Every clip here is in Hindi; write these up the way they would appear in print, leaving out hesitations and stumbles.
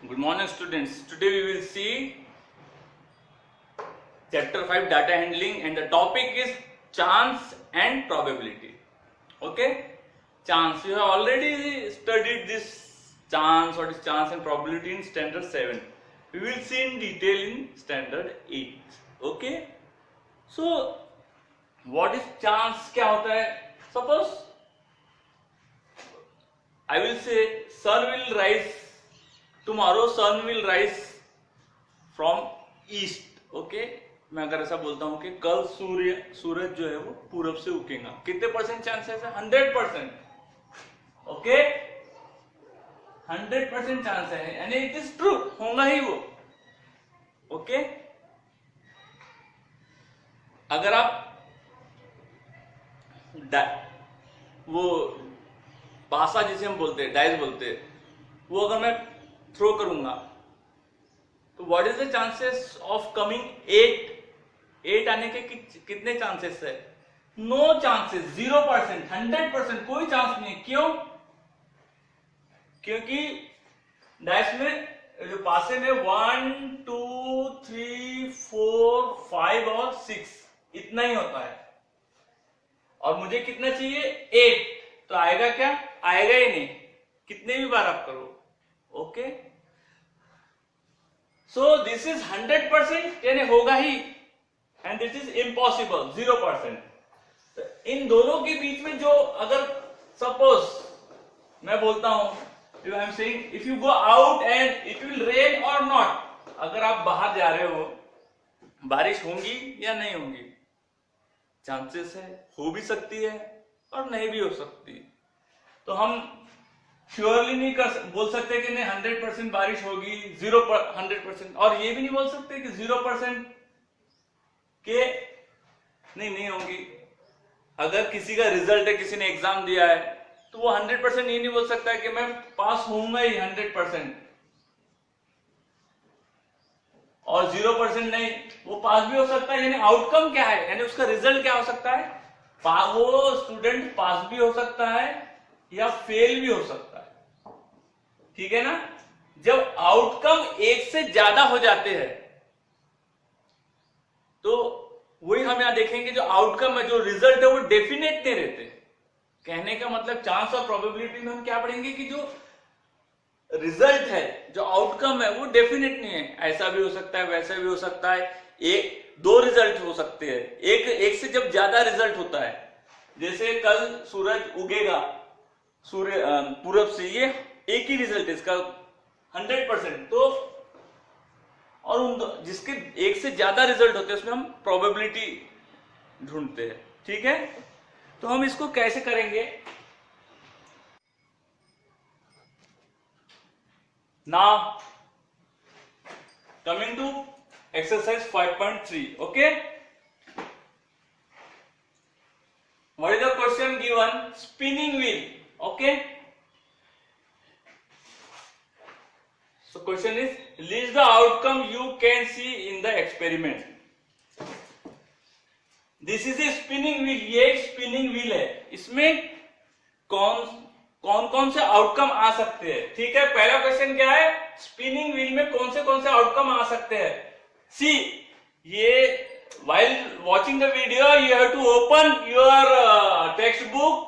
Good morning, students. Today we will see chapter 5 data handling, and the topic is chance and probability. Okay, chance. You have already studied this chance. What is chance and probability in standard 7? We will see in detail in standard 8. Okay, so what is chance? क्या होता है? Suppose I will say sun will rise tomorrow. Sun will rise from east. Okay, मैं अगर ऐसा बोलता हूं कि कल सूरज जो है वो पूरब से उगेगा, कितने परसेंट चांसेस है? 100%. ओके, 100% चांस है, यानी इट इज ट्रू, होगा ही वो. ओके, अगर आप वो पासा जिसे हम बोलते हैं, डाइस बोलते हैं, वो अगर मैं थ्रो करूंगा तो what is the chances of coming 8 आने के कितने चांसेस है? नो चांसेस, 0%, 100%, कोई चांस नहीं. क्यों? क्योंकि डाइस में जो पासे में 1 2 3 4 5 और 6 इतना ही होता है, और मुझे कितना चाहिए? 8. तो आएगा क्या? आएगा ही नहीं, कितने भी बार आप करो. ओके, सो दिस इज 100%, यानी होगा ही, एंड दिस इज इम्पॉसिबल, 0%. इन दोनों के बीच में जो, अगर सपोज मैं बोलता हूं, I am saying if you go out and it will rain और नॉट, अगर आप बाहर जा रहे हो, बारिश होगी या नहीं होगी? चांसेस है, हो भी सकती है और नहीं भी हो सकती. तो हम श्योरली नहीं बोल सकते कि नहीं 100% बारिश होगी, 100%, और ये भी नहीं बोल सकते कि 0% के नहीं होगी. अगर किसी का रिजल्ट है, किसी ने एग्जाम दिया है, तो वो 100% ये नहीं बोल सकता है कि मैं पास होऊंगा ही 100%, और 0% नहीं, वो पास भी हो सकता है. यानी आउटकम क्या है, यानी उसका रिजल्ट क्या हो सकता है? वो स्टूडेंट पास भी हो सकता है या फेल भी हो सकता है. ठीक है ना? जब आउटकम एक से ज्यादा हो जाते हैं, तो वही हम यहां देखेंगे, जो आउटकम है, जो रिजल्ट है, वो डेफिनेट नहीं रहते. कहने का मतलब चांस और प्रोबेबिलिटी में हम क्या पढ़ेंगे कि जो रिजल्ट है, जो आउटकम है, वो डेफिनेट नहीं है. ऐसा भी हो सकता है, वैसा भी हो सकता है. दो रिजल्ट हो सकते हैं, एक से जब ज्यादा रिजल्ट होता है, जैसे कल सूरज उगेगा पूरब से, ये एक ही रिजल्ट है इसका 100%. तो और जिसके एक से ज्यादा रिजल्ट होते हैं, उसमें हम प्रोबेबिलिटी ढूंढते हैं. ठीक है, तो हम इसको कैसे करेंगे? Now, coming to exercise 5.3. Okay, what is the question given? Spinning wheel. Okay, so question is, list the outcome you can see in the experiment. This is a spinning wheel. ये एक spinning wheel है, इसमें कौन से आउटकम आ सकते हैं. ठीक है, पहला क्वेश्चन क्या है? स्पिनिंग व्हील में कौन से आउटकम आ सकते हैं? सी, ये while watching the video you have to open your textbook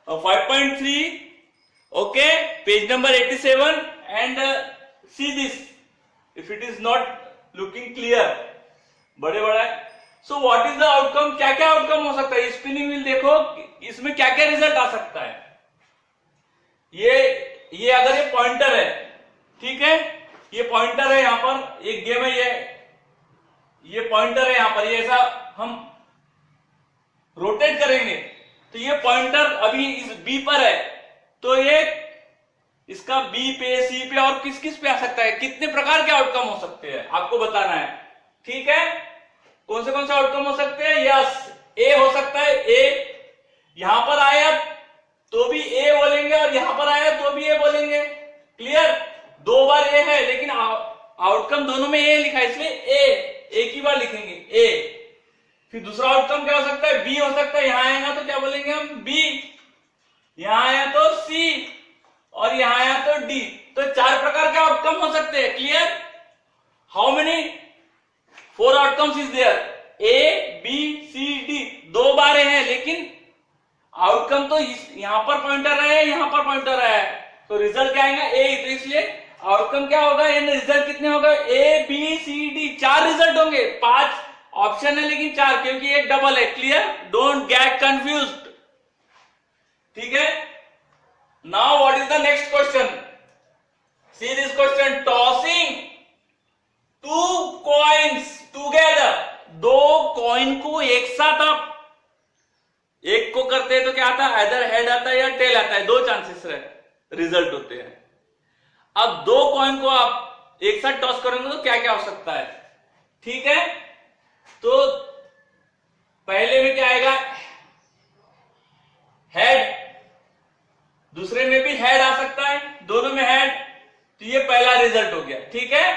5.3, okay, page number 87, and see this. If it is not looking clear, बड़ा है. So what is the outcome? क्या क्या आउटकम हो सकता है? स्पिनिंग व्हील देखो, इसमें क्या क्या रिजल्ट आ सकता है. ये अगर ये पॉइंटर है, ठीक है, ये पॉइंटर है, यहां पर एक गेम है, ये पॉइंटर है, यहां पर ये ऐसा हम रोटेट करेंगे, तो ये पॉइंटर अभी इस बी पर है, तो ये इसका बी पे, सी पे और किस पे आ सकता है. कितने प्रकार के आउटकम हो सकते हैं आपको बताना है. ठीक है, कौन से आउटकम हो सकते हैं? यस, ए हो सकता है. ए यहां पर आया तो भी ए बोलेंगे, और यहां पर आया तो भी ए बोलेंगे. क्लियर? दो बार ए है, लेकिन आउटकम दोनों में ए लिखा है, इसलिए एक ही बार लिखेंगे ए. फिर दूसरा आउटकम क्या हो सकता है? बी हो सकता है. यहां आएगा तो क्या बोलेंगे हम? बी. यहां आया तो सी, और यहां आया तो डी. तो तो 4 प्रकार के आउटकम हो सकते हैं। Clear? How many 4 outcomes is there? A B C D, 2 बारें हैं, लेकिन आउटकम तो यहां पर पॉइंटर है, यहां पर पॉइंटर है, तो रिजल्ट क्या आएगा? ए। तो इसलिए आउटकम क्या होगा? रिजल्ट कितने होगा? A B C D, 4 result होंगे। 5 ऑप्शन है लेकिन 4, क्योंकि एक डबल है। क्लियर? Don't get confused. ठीक है? Now what is the next question? See this question, tossing 2 coins together, 2 coin को एक साथ आप एक को करते हैं तो क्या आता है? इधर हेड आता है या टेल आता है, 2 चांसेस रिजल्ट होते हैं। अब 2 कॉइन को आप एक साथ टॉस करेंगे तो क्या क्या हो सकता है? ठीक है, तो पहले में क्या आएगा? हेड, दूसरे में भी हेड आ सकता है, दोनों में हेड, तो ये पहला रिजल्ट हो गया। ठीक है,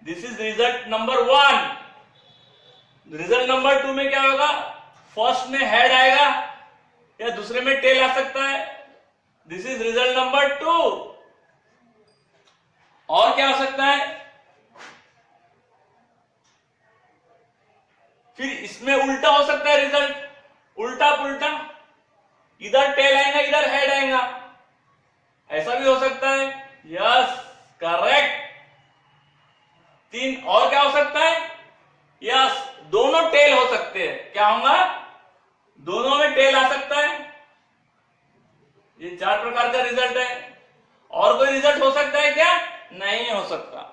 this is result number 1। Result number 2 में क्या होगा? फर्स्ट में हेड आएगा या दूसरे में टेल आ सकता है, दिस इज रिजल्ट नंबर 2। और क्या हो सकता है? फिर इसमें उल्टा हो सकता है रिजल्ट, उल्टा पुल्टा, इधर टेल आएगा इधर हेड आएगा, ऐसा भी हो सकता है। Yes, correct. 3 और क्या हो सकता है? यस, दोनों टेल हो सकते हैं। क्या होगा? दोनों में टेल आ सकता है। ये 4 प्रकार का रिजल्ट है। और कोई रिजल्ट हो सकता है क्या? नहीं हो सकता।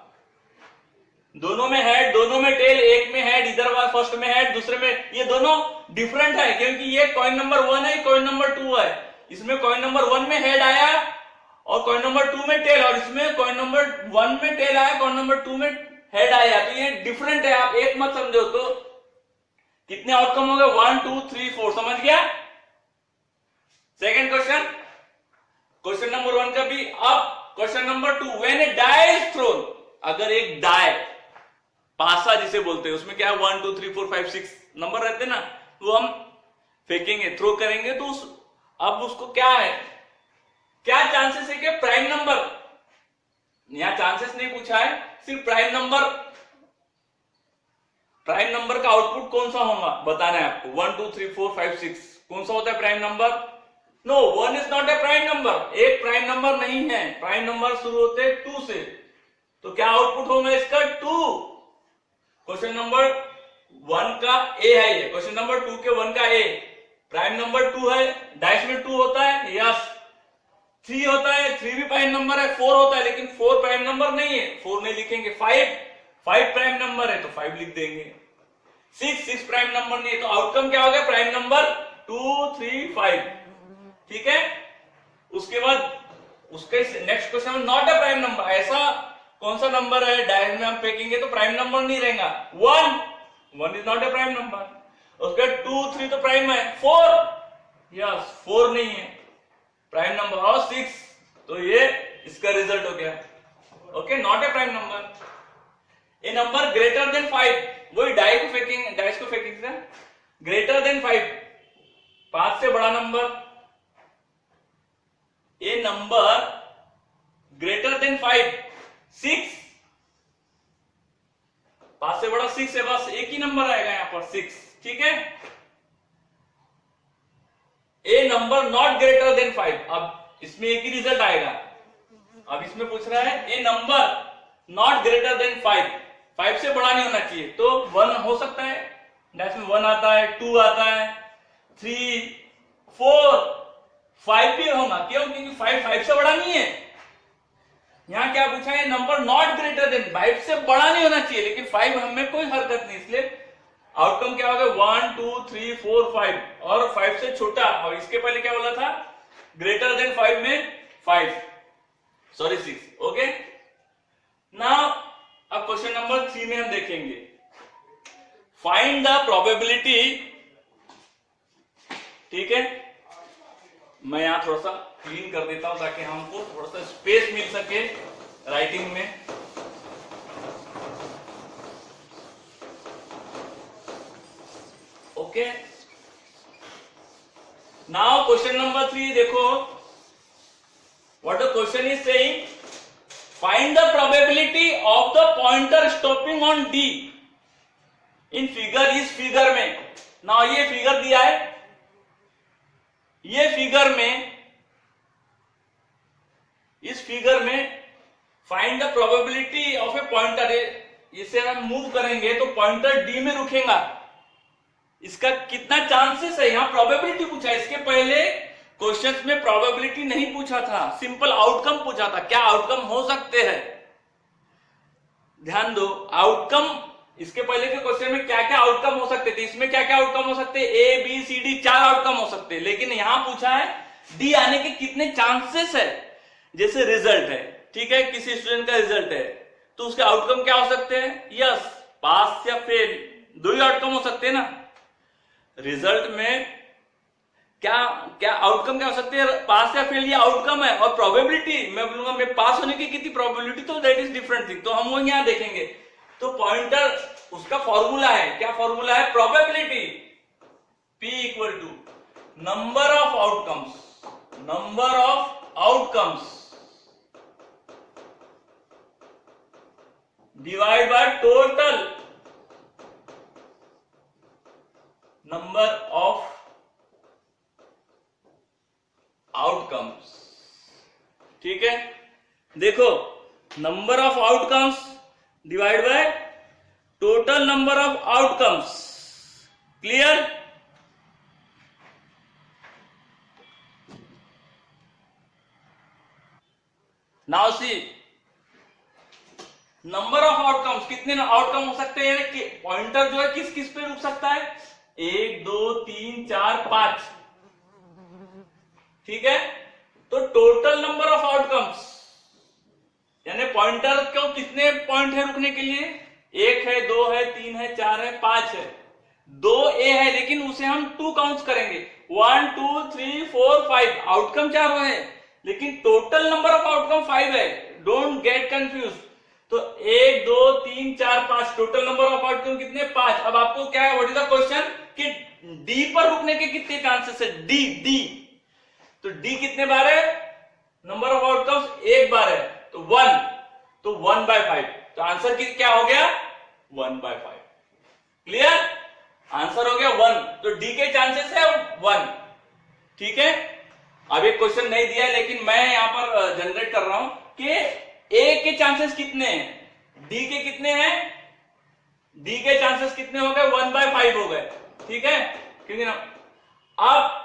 दोनों में हेड, दोनों में टेल, एक में हेड, इधर वाला फर्स्ट में हेड, दूसरे में, ये दोनों डिफरेंट है, क्योंकि ये कॉइन नंबर 1 है, कॉइन नंबर 2 है। इसमें कॉइन नंबर 1 में हेड आया और कॉइन नंबर 2 में टेल, और इसमें कॉइन नंबर 1 में टेल आया, कॉइन नंबर 2 में हेड आया, तो ये डिफरेंट है। आप एक मत समझो। तो कितने आउटकम हो गए? 1 2 3 4, समझ गया? सेकेंड क्वेश्चन, क्वेश्चन नंबर 1 का भी। अब question number 2, when a die is thrown, अगर एक डाई, पासा जिसे बोलते हैं, उसमें क्या है? 1 2 3 4 5 6 नंबर रहते हैं ना, तो हम फेंकेंगे, थ्रो करेंगे, तो अब उसको क्या है, क्या चांसेस है कि प्राइम नंबर, यहां चांसेस नहीं पूछा है, सिर्फ प्राइम नंबर, प्राइम नंबर का आउटपुट कौन सा होगा बताना है आपको। 1 2 3 4 5 6 कौन सा होता है prime number? No, 1 is not a prime number, एक प्राइम नंबर नहीं है। प्राइम नंबर शुरू होते हैं 2 से, तो क्या आउटपुट होगा इसका? 2। क्वेश्चन नंबर 1 का ए है ये, क्वेश्चन नंबर 2 के 1 का ए, प्राइम नंबर 2 है, डाइस में 2 होता है, यस। 3 होता है, 3 भी प्राइम नंबर है, 4 होता है, लेकिन 4 प्राइम नंबर नहीं है, 4 नहीं लिखेंगे। 5 प्राइम नंबर है तो 5 लिख देंगे। 6 प्राइम नंबर नहीं है, तो आउटकम क्या होगा? Prime number 2 3 5। ठीक है, उसके बाद उसके नेक्स्ट क्वेश्चन में नॉट ए प्राइम नंबर, ऐसा कौन सा नंबर है डायरेक्ट में हम फेंकेंगे तो प्राइम नंबर नहीं रहेगा? 1 is not a prime number. उसके 2 3 तो प्राइम है, 4 यस 4 नहीं है प्राइम नंबर, और 6, तो ये इसका रिजल्ट हो गया। Okay, not a prime number. A number greater than 5, वही डाइस को फेंकेंगे ग्रेटर देन 5, 5 से बड़ा नंबर। ए नंबर ग्रेटर देन 5, 6, 5 से बड़ा 6 है, बस एक ही नंबर आएगा यहां पर 6। ठीक है, ए नंबर नॉट ग्रेटर देन 5, अब इसमें एक ही रिजल्ट आएगा। अब इसमें पूछ रहा है ए नंबर नॉट ग्रेटर देन 5 से बड़ा नहीं होना चाहिए, तो 1 हो सकता है, डैश में 1 आता है, 2 आता है, 3 4 5 भी होगा। क्यों? क्योंकि 5 से बड़ा नहीं है। यहां क्या पूछा है? नंबर नॉट ग्रेटर देन 5 से बड़ा नहीं होना चाहिए, लेकिन 5 हमें कोई हरकत नहीं, इसलिए आउटकम क्या होगा? 1 2 3 4 5, और 5 से छोटा, और इसके पहले क्या बोला था? ग्रेटर देन 5 में 6। ओके, नाउ अब क्वेश्चन नंबर 3 में हम देखेंगे, फाइंड द प्रोबेबिलिटी। ठीक है, मैं यहां थोड़ा सा क्लीन कर देता हूं ताकि हमको थोड़ा सा स्पेस मिल सके राइटिंग में। ओके, नाउ क्वेश्चन नंबर 3 देखो, what the question is saying, find the probability of the pointer stopping on D in figure, इस फिगर में ना, ये फिगर दिया है, ये फिगर में, इस फिगर में find the probability of A pointer, इसे हम मूव करेंगे तो पॉइंटर डी में रुकेगा, इसका कितना चांसेस है, यहां प्रोबेबिलिटी पूछा है। इसके पहले क्वेश्चंस में प्रोबेबिलिटी नहीं पूछा था, सिंपल आउटकम पूछा था, क्या आउटकम हो सकते हैं। ध्यान दो, आउटकम, इसके पहले के क्वेश्चन में क्या क्या आउटकम हो सकते थे, इसमें क्या क्या आउटकम हो सकते हैं, A B C D, 4 outcome हो सकते हैं, लेकिन यहां पूछा है डी आने के कितने चांसेस है। जैसे रिजल्ट है, ठीक है, किसी स्टूडेंट का रिजल्ट है तो उसके आउटकम क्या हो सकते हैं, यस, पास या फेल, 2 ही आउटकम हो सकते हैं ना। रिजल्ट में क्या क्या आउटकम क्या हो सकते हैं, पास या फेल, ये आउटकम है। और प्रोबेबिलिटी मैं बोलूंगा मैं पास होने की कितनी प्रोबेबिलिटी, तो दैट इज डिफरेंट थिंग, तो हम वो यहां देखेंगे। तो पॉइंटर, उसका फॉर्मूला है, क्या फॉर्मूला है, probability P equal to number of outcomes, number of outcomes divide by total number of outcomes. ठीक है, देखो, number of outcomes divide by total number of outcomes, clear. Now see, number of outcomes, कितने आउटकम हो सकते हैं, कि पॉइंटर जो है किस किस पे रुक सकता है, 1 2 3 4 5, ठीक है। तो टोटल नंबर ऑफ आउटकम्स यानी पॉइंटर को कितने पॉइंट है रुकने के लिए, 1 है, 2 है, 3 है, 4 है, 5 है, 2 ए है, लेकिन उसे हम 2 काउंट करेंगे, 1 2 3 4 5, आउटकम 4 है, लेकिन टोटल नंबर ऑफ आउटकम 5 है, डोंट गेट कंफ्यूज। तो 1 2 3 4 5, टोटल नंबर ऑफ आउटकम कितने, 5। अब आपको क्या है, व्हाट इज द क्वेश्चन, कि डी पर रुकने के कितने चांसेस है, डी, तो डी कितने बार है, नंबर ऑफ आउटकम्स 1 बार है, तो 1, तो 1/5, तो आंसर क्या हो गया, 1/5, क्लियर, आंसर हो गया 1, तो डी के चांसेस है 1, ठीक है। अब एक क्वेश्चन नहीं दिया है, लेकिन मैं यहां पर जनरेट कर रहा हूं कि ए के चांसेस कितने हैं, डी के कितने हैं, डी के चांसेस कितने हो गए, 1/5 हो गए, ठीक है, क्योंकि ना अब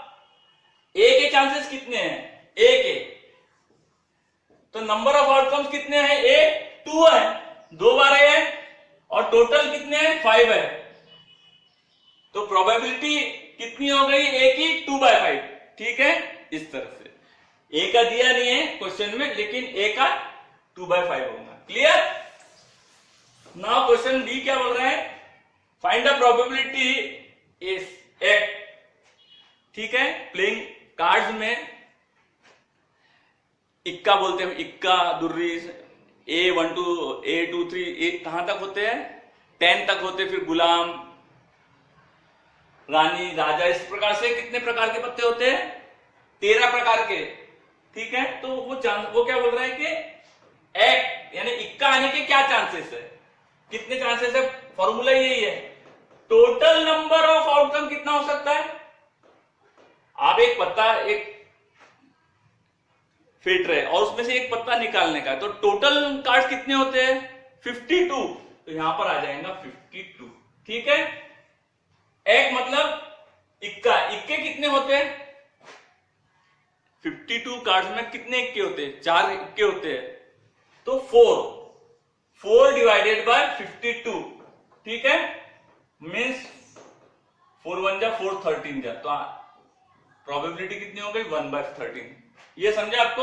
ए के चांसेस कितने हैं, ए के, तो नंबर ऑफ आउटकम्स कितने हैं, ए 2 है, 2 बार है, और टोटल कितने हैं, 5 है, तो प्रोबेबिलिटी कितनी हो गई, ए की 2/5, ठीक है। इस तरह से ए का दिया नहीं है क्वेश्चन में, लेकिन ए का 2/5 होगा, क्लियर। नाउ क्वेश्चन डी क्या बोल रहा है, find the probability is act, ठीक है। प्लेइंग कार्ड्स में इक्का बोलते हैं, इक्का दुर्री, A1 2 A2 3 कहां तक होते हैं, 10 तक होते, फिर गुलाम, रानी, राजा, इस प्रकार से कितने प्रकार के पत्ते होते हैं, 13 प्रकार के, ठीक है। तो वो क्या बोल रहा है कि एक्ट यानी इक्का आने के क्या चांसेस है, कितने चांसेस है, फॉर्मूला यही है, टोटल नंबर ऑफ आउटकम कितना हो सकता है। आप एक पत्ता, एक फिट रहे और उसमें से एक पत्ता निकालने का, तो टोटल कार्ड कितने होते हैं, 52, तो यहां पर आ जाएगा 52, ठीक है। एक मतलब इक्का, इक्के कितने होते हैं, 52 कार्ड्स में कितने इक्के होते हैं, 4 इक्के होते हैं, तो 4 डिवाइडेड बाय 52, ठीक है, मीन्स 4 1 जा 4 13 जा, तो प्रोबेबिलिटी कितनी हो गई, 1/13। ये समझे आपको,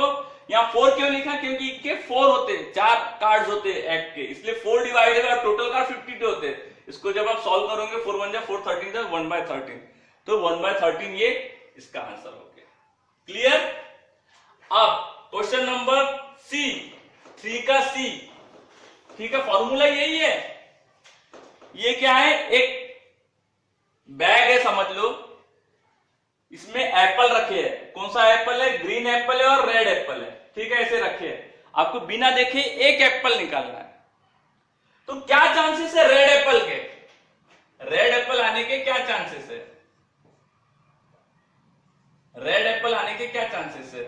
यहां 4 क्यों लिखा, क्योंकि इक्के 4 होते, 4 कार्ड्स होते एक्ट के, इसलिए 4 डिवाइडेड बाय टोटल कार्ड 52 होते। इसको जब आप सॉल्व करोगे 4 1 जा 4 13 जा 1/13, तो 1/13 ये इसका आंसर हो गया, क्लियर। अब क्वेश्चन नंबर सी, 3 का सी, ठीक है, फॉर्मूला यही है। ये क्या है, एक बैग है समझ लो, इसमें एप्पल रखे है, कौन सा एप्पल है, ग्रीन एप्पल है और रेड एप्पल है, ठीक है, ऐसे रखे है। आपको बिना देखे एक एप्पल निकालना है। तो क्या चांसेस है रेड एप्पल के? रेड एप्पल आने के क्या चांसेस है? रेड एप्पल आने के क्या चांसेस है?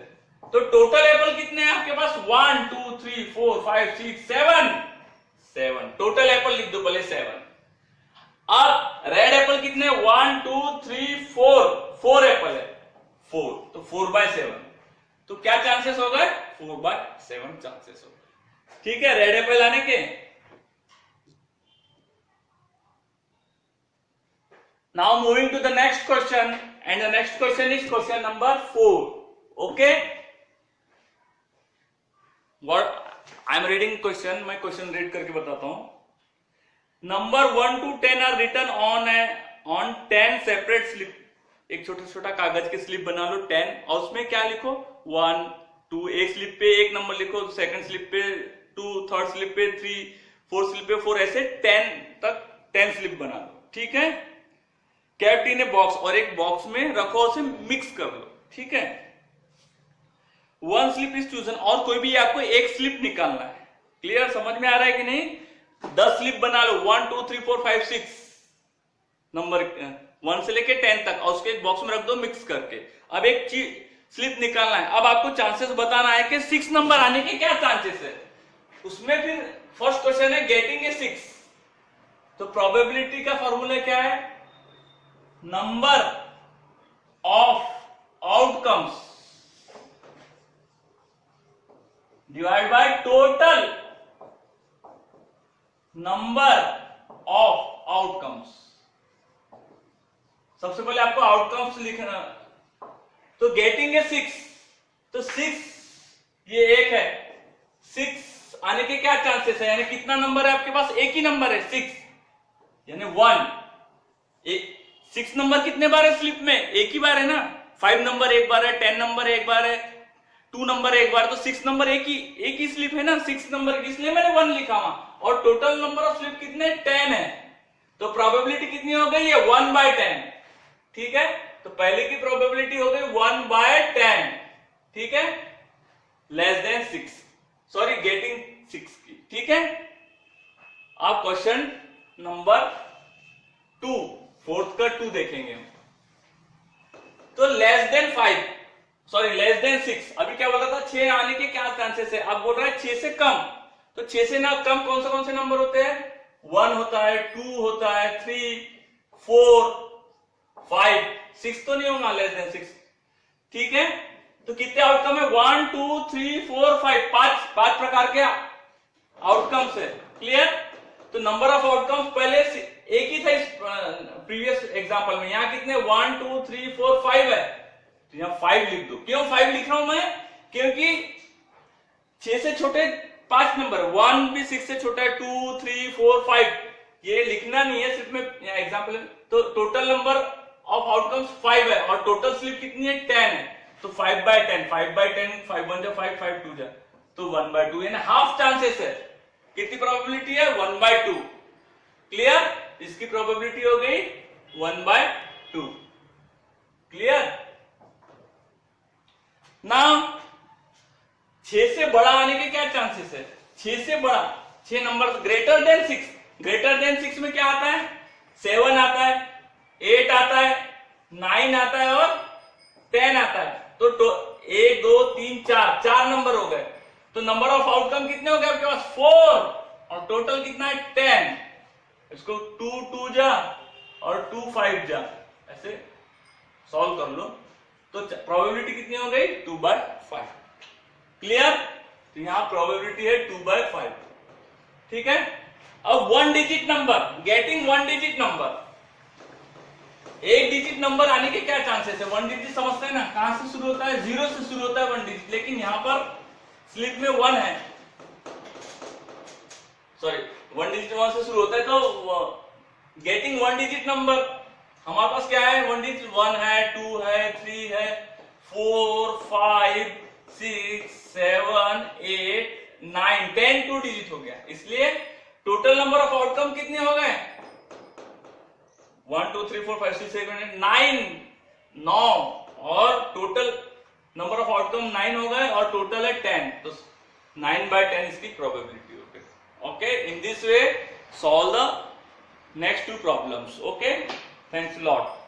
तो टोटल एप्पल कितने हैं आपके पास? 1 2 3 4 5 6 7 टोटल एप्पल लिख दो भले 7। अब रेड एप्पल कितने? 1 2 3 4 एप्पल है 4, तो 4/7। तो क्या चांसेस हो गए? 4/7 चांसेस हो गए। ठीक है, रेड एप्पल आने के। Now moving to the next question, and the next question is question number 4। Okay, what I am reading question, मैं क्वेश्चन रीड करके बताता हूं। Number 1 to 10 are written on 10 separate slip. एक छोटा छोटा कागज के स्लिप बना लो 10, और उसमें क्या लिखो? 1 2, एक स्लिप पे एक नंबर लिखो, सेकंड स्लिप पे 2, थर्ड स्लिप पे 3, फोर्थ स्लिप पे 4, ऐसे 10 तक 10 स्लिप बना लो। ठीक है, कैप्ट इन ए बॉक्स, और एक बॉक्स में रखो, उसे मिक्स कर लो। ठीक है, 1 स्लिप इज चूजन, और कोई भी आपको एक स्लिप निकालना है। क्लियर, समझ में आ रहा है कि नहीं? 10 स्लिप बना लो, 1 2 3 4 5 6 नंबर 1 से लेके 10 तक, और उसके एक बॉक्स में रख दो मिक्स करके। अब एक स्लिप निकालना है। अब आपको चांसेस बताना है कि 6 नंबर आने के क्या चांसेस है। उसमें फिर फर्स्ट क्वेश्चन है गेटिंग ए 6। तो प्रोबेबिलिटी का फॉर्मूला क्या है? Number of outcomes divide by total number of outcomes. सबसे पहले आपको आउटकम्स लिखना। तो गेटिंग ए 6, तो 6 ये एक है, 6 आने के क्या चांसेस है? यानी कितना नंबर है आपके पास? एक ही नंबर है 6, यानी 1। 6 नंबर कितने बार है स्लिप में? एक ही बार है ना। 5 नंबर एक बार है, 10 नंबर एक बार है, 2 नंबर एक बार, तो 6 नंबर एक ही स्लिप है ना 6 नंबर की, इसलिए मैंने 1 लिखा हुआ। और टोटल नंबर ऑफ स्लिप कितने? 10 है। तो प्रोबेबिलिटी कितनी हो गई है? 1/10। ठीक है, तो पहले की प्रोबेबिलिटी हो गई 1/10। ठीक है, लेस देन 6, सॉरी गेटिंग 6 की। ठीक है, अब क्वेश्चन नंबर 2, फोर्थ का 2 देखेंगे हम। तो less than 5, sorry less than 6। अभी क्या बोल रहा था? 6 आने के क्या चांसेस है? अब बोल रहा है 6 से कम। तो 6 से ना कम कौन से नंबर होते हैं? 1 होता है, 2 होता है, 3 4 5, 6 तो नहीं होगा लेस देन 6। ठीक है, तो कितने आउटकम है? 1 2 3 4 5, 5 प्रकार के आउटकम्स है। क्लियर, तो नंबर ऑफ आउटकम्स पहले एक ही था इस प्रीवियस एग्जांपल में। यहां कितने? 1 2 3 4 5 है, तो यहां 5 लिख दो। क्यों 5 लिख रहा हूं मैं? क्योंकि 6 से छोटे 5 नंबर, 1 भी 6 से छोटा है, 2 3 4 5, ये लिखना नहीं है, सिर्फ में एग्जांपल। तो टोटल नंबर ऑफ आउटकम्स 5 है, और टोटल स्लिप कितनी है? 10 है। तो 5/10, 5/10, 5 1 जा 5, 5 2 जा, तो 1/2, यानी हाफ चांसेस है। कितनी प्रोबेबिलिटी है? 1/2। क्लियर, इसकी प्रोबेबिलिटी हो गई 1/2। क्लियर, नाउ 6 से बड़ा आने के क्या चांसेस है? 6 से बड़ा, 6 number greater than 6। Greater than 6 में क्या आता है? 7 आता है, 8 आता है, 9 आता है, और 10 आता है। तो 1 2 3 4 नंबर हो गए। तो नंबर ऑफ आउटकम कितने हो गए आपके पास? 4, और टोटल कितना है? 10। इसको 2 2 जा और 2 5 जा, ऐसे सॉल्व कर लो। तो प्रोबेबिलिटी कितनी हो गई? 2/5। क्लियर, तो यहां प्रोबेबिलिटी है 2/5। ठीक है, अब 1 digit number, getting 1 digit number, एक डिजिट नंबर आने के क्या चांसेस है? 1 डिजिट समझते हैं ना, कहां से शुरू होता है? 0 से शुरू होता है 1 डिजिट, लेकिन यहां पर स्लिप में 1 है, सॉरी 1 डिजिट 1 से शुरू होता है। तो गेटिंग 1 डिजिट नंबर हमारे पास क्या है? 1 डिजिट 1 है, 2 है, 3 है, 4 5 6 7 8 9 10, 2 डिजिट हो गया। इसलिए टोटल नंबर ऑफ आउटकम कितने हो गए? 1 2 3 4 5 6 7 8 9, और टोटल नंबर ऑफ आउटकम 9 हो गए, और टोटल है 10। तो 9/10 is the probability. Okay, in this way solve the next two problems. Okay, thanks a lot.